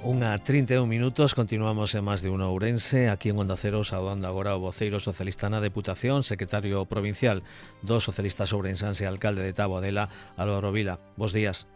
Unha 31 minutos, continuamos en Más de Uno Ourense, aquí en Onda Cero, saudando agora o voceiro socialista na Deputación, secretario provincial dos socialistas ourensáns e alcalde de Taboadela, Álvaro Vila. Bos días.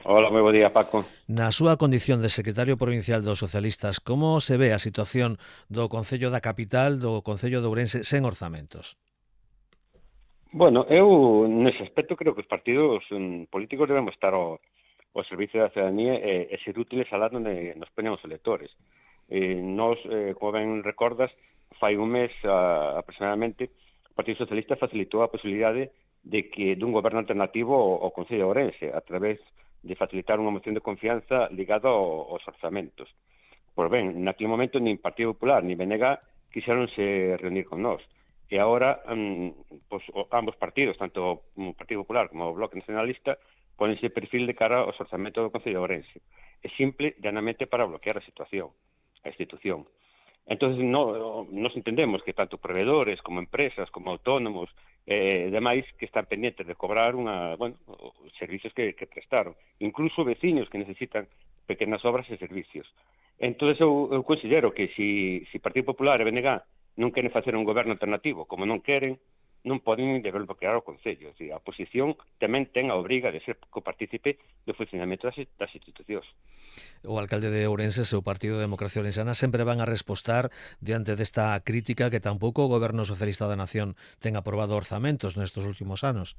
Hola, moi bo día, Paco. Na súa condición de secretario provincial dos socialistas, como se ve a situación do Concello da Capital, do Concello de Ourense, sen orzamentos? Bueno, eu nese aspecto creo que os partidos políticos debemos estar ao servicio da ciudadanía e ser útiles alá onde nos poñan os electores. Nos, como ben recordas, fai un mes aproximadamente, o Partido Socialista facilitou a posibilidade de que dun goberno alternativo ao Concello de Ourense, a través de facilitar unha moción de confianza ligada aos orzamentos. Pois ben, naquele momento nin Partido Popular nin BNG quixeronse reunir con nós. E agora, pois, ambos partidos, tanto o Partido Popular como o Bloque Nacionalista, ponense perfil de cara aos orzamentos do Concello de Ourense. É simple, llanamente, para bloquear a situación, a institución. Entón, nos entendemos que tanto proveedores como empresas, como autónomos e demais que están pendientes de cobrar os servicios que prestaron. Incluso veciños que necesitan pequenas obras e servicios. Entón, eu considero que se Partido Popular e BNG non queren facer un goberno alternativo, como non queren, non poden deber bloquear o Concello. A oposición tamén ten a obriga de ser copartícipe do funcionamento das institucións. O alcalde de Ourense e o Partido de Democracia Ourensana sempre van a respostar diante desta crítica que tampouco o Goberno Socialista da Nación ten aprobado orzamentos nestes últimos anos.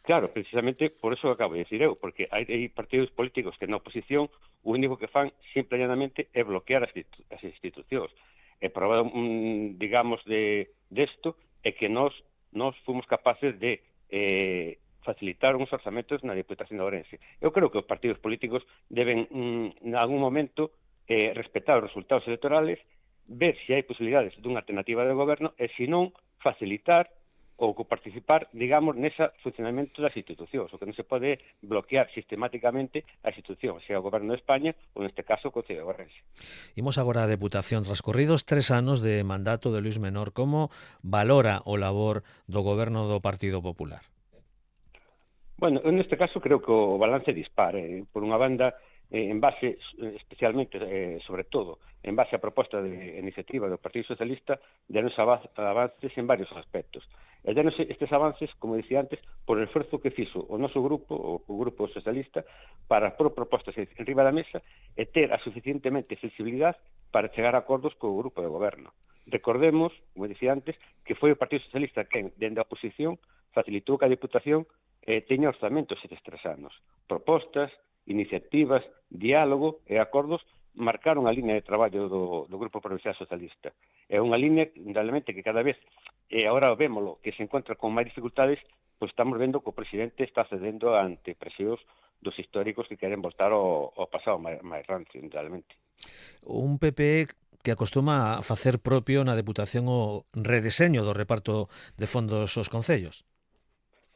Claro, precisamente por eso acabo de decir eu, porque hai partidos políticos que na oposición o único que fan simple e llanamente é bloquear as institucións. E prova, digamos, desto é que nós fomos capaces de facilitar uns orzamentos na Deputación de Ourense. Eu creo que os partidos políticos deben, en algún momento, respetar os resultados electorales, ver se hai posibilidades dunha alternativa de goberno e, se non, facilitar ou participar, digamos, nese funcionamento das institucións. O que non se pode bloquear sistemáticamente a institución, sea o Goberno de España ou, neste caso, o Concello de Ourense. Imos agora a Deputación. Transcorridos 3 anos de mandato de Luís Menor, como valora o labor do Goberno do Partido Popular? Bueno, neste caso creo que o balance dispare. Por unha banda, en base, especialmente, sobre todo, en base á proposta de iniciativa do Partido Socialista, denos avances en varios aspectos. E denos estes avances, como dicía antes, por o esforzo que fixo o noso grupo, o Grupo Socialista, para pôr propostas en riba da mesa e ter a suficientemente flexibilidade para chegar a acordos co grupo de goberno. Recordemos, como dicía antes, que foi o Partido Socialista quen, dende a oposición, facilitou que a Deputación teña orzamentos estes 3 anos. Propostas, iniciativas, diálogo e acordos marcaron a línea de traballo do Grupo Provincial Socialista. É unha línea, realmente, que cada vez, e agora vémolo, que se encontra con máis dificultades, pois estamos vendo que o presidente está cedendo ante presións dos históricos que queren voltar ao pasado máis rancio, realmente. Un PP que acostuma a facer propio na Deputación o redeseño do reparto de fondos aos concellos.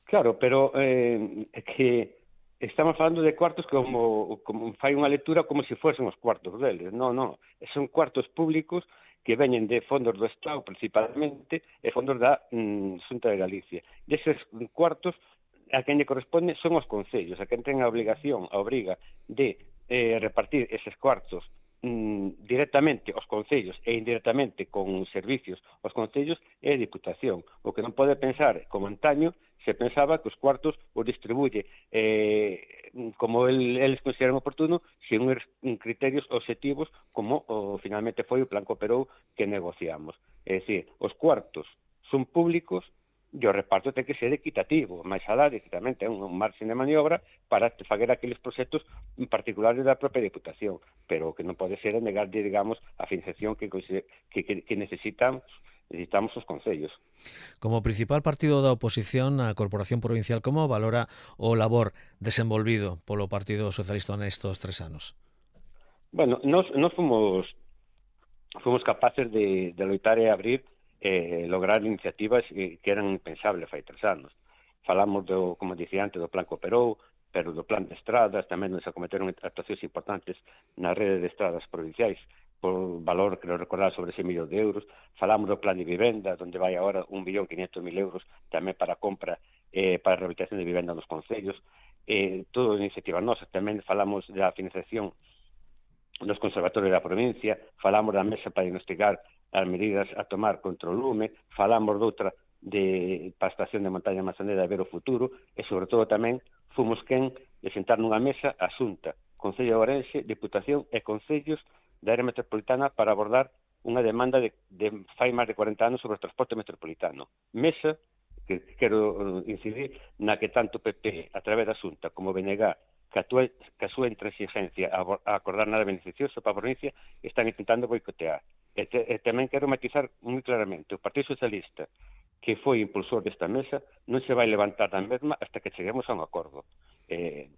Claro, pero é que estamos falando de cuartos como fai unha lectura como se fosen os cuartos deles. Non, son cuartos públicos que veñen de fondos do Estado principalmente e fondos da Xunta de Galicia. Deses cuartos a quen lle corresponde son os concellos, a quen ten a obriga de repartir eses cuartos directamente aos concellos e indirectamente con servicios aos concellos é a Diputación. O que non pode pensar, como antaño, se pensaba que os cuartos os distribuye como eles consideran oportuno, sen criterios objetivos como finalmente foi o Plan Cooperou que negociamos. É dicir, os cuartos son públicos e o reparto ten que ser equitativo, máis alá de que tamén ten un marxen de maniobra para fazer aqueles proxectos particulares da propia Diputación, pero o que non pode ser é negar, digamos, a financiación que necesitamos os concellos. Como principal partido da oposición na Corporación Provincial, como valora o labor desenvolvido polo Partido Socialista nestos 3 anos? Bueno, nos fomos capaces de loitar e abrir lograr iniciativas que eran impensables fai 3 anos. Falamos, como dicía antes, do Plan Cooperou, pero do Plan de Estradas, tamén nos acometeron actuacións importantes na rede de estradas provinciais, por valor, creo recordar, sobre 100 millóns de euros. Falamos do Plan de Vivenda, onde vai agora 1.500.000 euros tamén para a compra, para a rehabilitación de vivenda nos concellos. Todo iniciativa nosa. Tamén falamos da financiación nos conservatorios da provincia, falamos da mesa para diagnosticar as medidas a tomar contra o lume, falamos doutra para a estación de Montaña Mazaneda a ver o futuro, e sobre todo tamén fomos quen de sentar nunha mesa a Xunta, Concello de Ourense, Diputación e Concellos da área metropolitana para abordar unha demanda de fai máis de 40 anos sobre o transporte metropolitano. Mesa que quero incidir na que tanto PP a través da Xunta como BNG que a súa intransigencia a acordar nada beneficioso para a provincia están intentando boicotear. E tamén quero matizar moi claramente, o Partido Socialista, que foi impulsor desta mesa, non se vai levantar da mesma hasta que cheguemos a un acordo.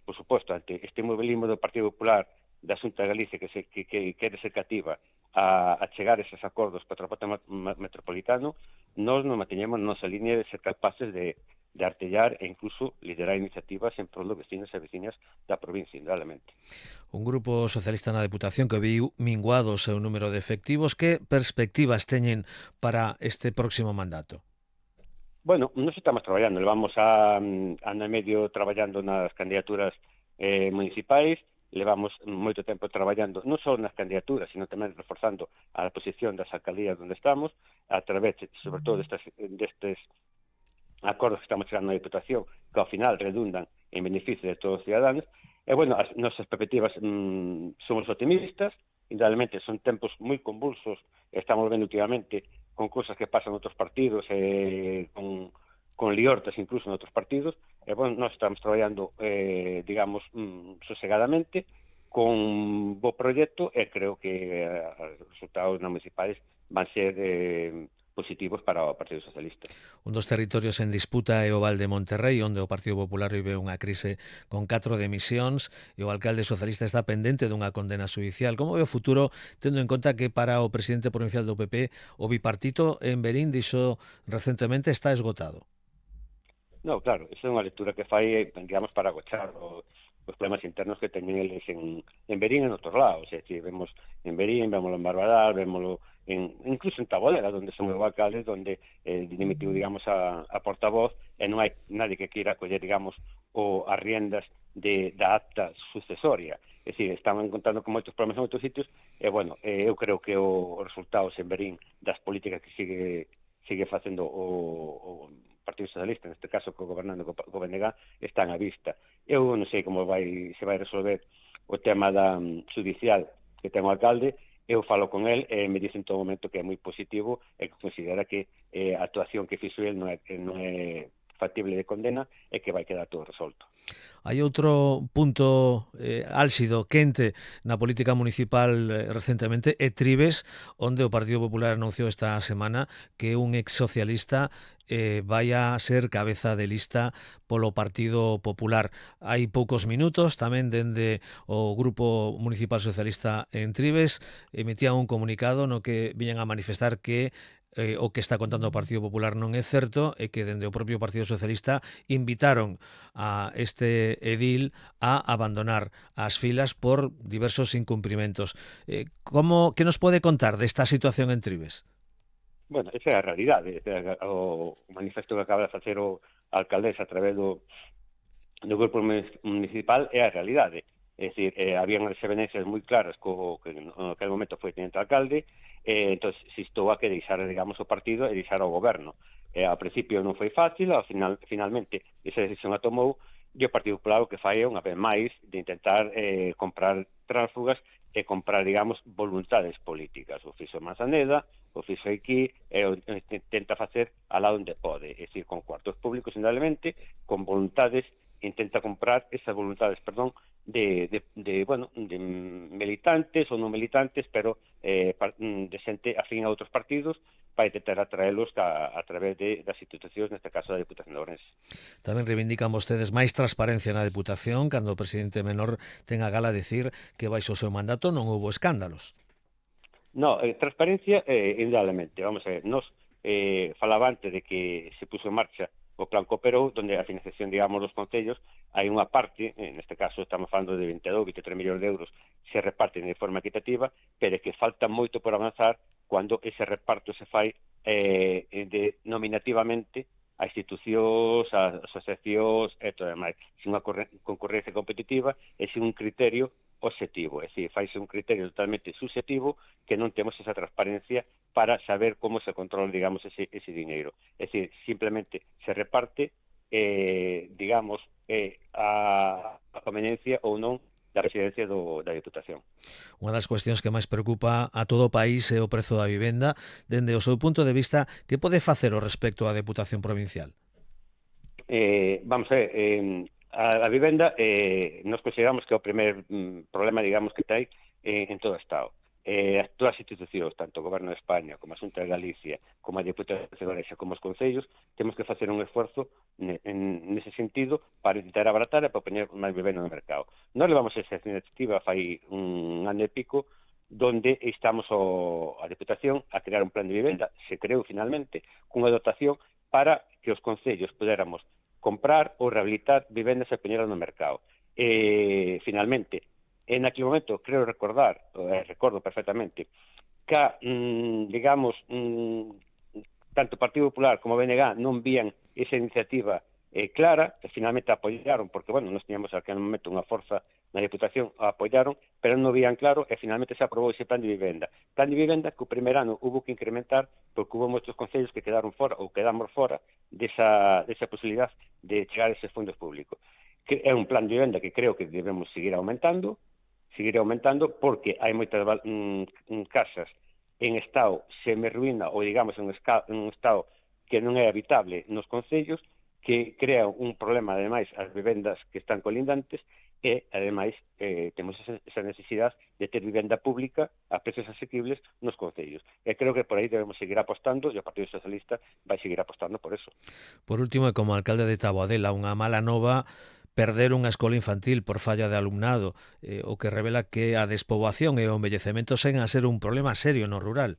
Por suposto, ante este mobilismo do Partido Popular da Xunta de Galicia que quere ser cativa a chegar a eses acordos para o transporte metropolitano, nós nos manteñemos na nosa línea de ser capaces de artellar e incluso liderar iniciativas en prol dos vecinos e veciñas da provincia, indudablemente. Un grupo socialista na Deputación que viu minguado o seu número de efectivos. Que perspectivas teñen para este próximo mandato? Bueno, nós estamos traballando, levamos ano e medio traballando nas candidaturas municipais, levamos moito tempo traballando non só nas candidaturas, sino tamén reforzando a posición das alcaldías onde estamos, a través, sobre todo, destes acordos que estamos chegando na Diputación, que ao final redundan en beneficio de todos os ciudadanos. E, bueno, as nosas perspectivas somos optimistas, indudablemente son tempos moi convulsos, estamos vendo últimamente con cousas que pasan en outros partidos, con liortas incluso en outros partidos, e, bueno, nós estamos traballando, digamos, sosegadamente, con bo proxecto, e creo que os resultados nas municipais van ser positivos para o Partido Socialista. Un dos territorios en disputa é o Val de Monterrey, onde o Partido Popular vive unha crise con 4 demisións e o alcalde socialista está pendente dunha condena judicial. Como ve o futuro, tendo en conta que para o presidente provincial do PP o bipartito en Verín dixo recentemente está esgotado? No, claro, esa é unha lectura que fai, digamos, para agochar os problemas internos que teñen eles en Verín e en outros lados. É dicir, vemos en Verín, vémoslo en Barbadal, vémoslo incluso en Taboadela, donde son os alcaldes, donde dimitiu, digamos, a portavoz, e non hai nadie que queira coller, digamos, as riendas da acta sucesoria. É dicir, estaban contando con moitos problemas en outros sitios, e, bueno, eu creo que os resultados en Verín das políticas que sigue facendo o Partido Socialista, neste caso gobernando co BNG, están á vista. Eu non sei como se vai resolver o tema da judicial que ten o alcalde. Eu falo con el e me dice en todo momento que é moi positivo e que considera que a actuación que fixo el non é factible de condena e que vai quedar todo resolto. Hai outro punto álxido, quente na política municipal recentemente, é Trives, onde o Partido Popular anunciou esta semana que un ex socialista vai a ser cabeza de lista polo Partido Popular. Hai poucos minutos, tamén dende o Grupo Municipal Socialista en Trives, emitían un comunicado no que viñan a manifestar que o que está contando o Partido Popular non é certo e que dende o propio Partido Socialista invitaron a este edil a abandonar as filas por diversos incumprimentos. Que nos pode contar desta situación en Trives? Bueno, esa é a realidade. O manifesto que acaba de facer o alcaldesa a través do grupo municipal é a realidade. É dicir, habían desavenencias moi claras que en aquel momento foi tenente alcalde, entón instou a que deixara, digamos, o partido e deixara o goberno. Ao principio non foi fácil, finalmente esa decisión a tomou, e o Partido Popular o que fai é unha vez máis de intentar comprar tránsfugas e comprar, digamos, voluntades políticas. O fixo Manzaneda, o fixo aquí, e intenta facer alá onde pode, é dicir, con cuartos públicos, indudablemente, con voluntades, intenta comprar esas voluntades, de militantes ou non militantes, pero de xente afín a outros partidos, para intentar atraelos a través das institucións, neste caso da Diputación de Ourense. Tamén reivindican vostedes máis transparencia na Deputación, cando o presidente menor ten a gala a decir que baixo o seu mandato non houbo escándalos. No, transparencia, indudablemente. Vamos a ver, nos falaba antes de que se puso en marcha o plan Cooperou, donde a financiación, digamos, dos concellos, hai unha parte, neste caso estamos falando de 23 millóns de euros, se reparten de forma equitativa, pero que falta moito por avanzar cando ese reparto se fai nominativamente a institucións, a asociacións e todo demais, sin unha concurrencia competitiva e sin un criterio objetivo, é dicir, faise un criterio totalmente subjetivo que non temos esa transparencia para saber como se controla, digamos, ese diñeiro. É dicir, simplemente se reparte, digamos, a conveniencia ou non da residencia da Diputación. Unha das cuestións que máis preocupa a todo o país é o prezo da vivenda. Dende o seu punto de vista, que pode facer ao respecto a Deputación Provincial? Vamos a ver, a vivenda, nos consideramos que é o primer problema, digamos, que hai en todo o Estado. Todas as institucións, tanto o Goberno de España, como a Xunta de Galicia, como a Deputación de Galicia, como os concellos, temos que facer un esforzo nese sentido para intentar abaratar e para poñer máis vivenda no mercado. Nós levamos esa iniciativa fai un ano e pico, donde estamos a Deputación a crear un plan de vivenda, se creou finalmente, cunha dotación para que os concellos pudéramos comprar ou rehabilitar vivendas e poñelas no mercado. Finalmente, en aquel momento, creo recordar, recordo perfectamente, que, digamos, tanto o Partido Popular como o BNG non vían esa iniciativa clara, que finalmente apoyaron, porque, bueno, nos tiñamos aquel momento unha forza na Diputación, a apoyaron, pero non vían claro, e finalmente se aprobou ese plan de vivenda. Plan de vivenda que o primer ano hubo que incrementar, porque hubo moitos concellos que quedaron fora, ou quedamos fora, desa posibilidad de chegar a eses fondos públicos. Que é un plan de vivenda que creo que debemos seguir aumentando, porque hai moitas casas en estado semirruína ou, digamos, en un estado que non é habitable nos concellos, que crea un problema, ademais, as vivendas que están colindantes, e, ademais, temos esa necesidade de ter vivenda pública a precios asequibles nos concellos. E creo que por aí debemos seguir apostando, e o Partido Socialista vai seguir apostando por eso. Por último, e como alcalde de Taboadela, unha mala nova perder unha escola infantil por falla de alumnado, o que revela que a despoboación e o envellecemento seguen a ser un problema serio no rural.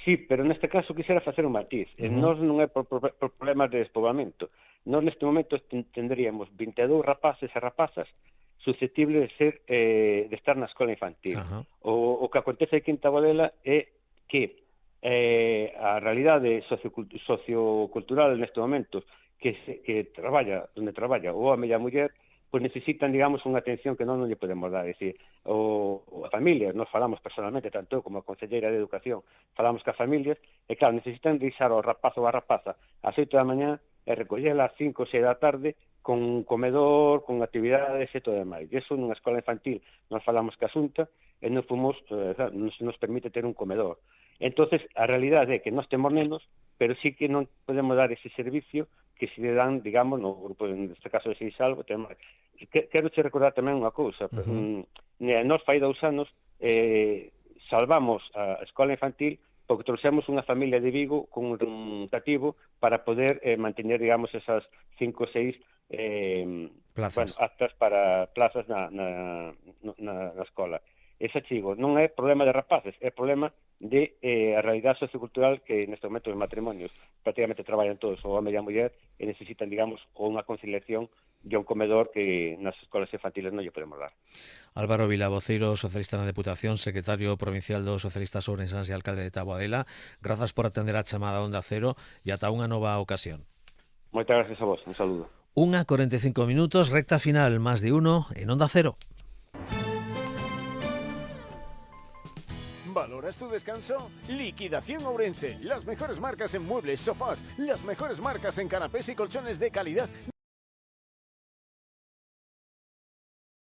Sí, pero neste caso quixera facer un matiz. Nós non é por problemas de despoboamento. Nós neste momento tendríamos 22 rapaces e rapazas susceptibles de ser de estar na escola infantil. O que acontece aquí en Taboadela é que a realidade sociocultural neste momento que traballa, onde traballa o home e a muller, pois necesitan, digamos, unha atención que non lle podemos dar. É dicir, a familias, nos falamos personalmente, tanto eu como a conselleira de Educación, falamos ca familias, e claro, necesitan deixar ao rapaz ou a rapaza ás 8 da mañá e recollela ás 5 ou 6 da tarde con un comedor, con actividades e todo demais. E iso nunha escola infantil, nos falamos ca Xunta e non nos permite ter un comedor. Entonces, a realidade é que nós temos nenos, pero sí que non podemos dar ese servicio que se le dan, digamos, no grupo, neste caso de Seisalvo. Quero che recordar tamén unha cousa. Nós fai 2 anos salvamos a escola infantil porque trouxemos unha familia de Vigo con un cativo para poder mantener, digamos, esas 5 ou 6 aptas para plazas na escola. Ese chigo non é problema de rapaces, é problema de a realidade sociocultural que neste momento os matrimonios prácticamente traballan todos o home e a muller e necesitan, digamos, unha conciliación de un comedor que nas escolas infantiles non lle podemos dar. Álvaro Vila, voceiro socialista na Deputación, secretario provincial dos socialistas ourensans e alcalde de Taboadela, grazas por atender a chamada Onda Cero e ata unha nova ocasión. Moitas gracias a vos, un saludo. 1:45 minutos, recta final, más de uno en Onda Cero. ¿Valoras tu descanso? Liquidación Ourense. Las mejores marcas en muebles, sofás, las mejores marcas en canapés y colchones de calidad.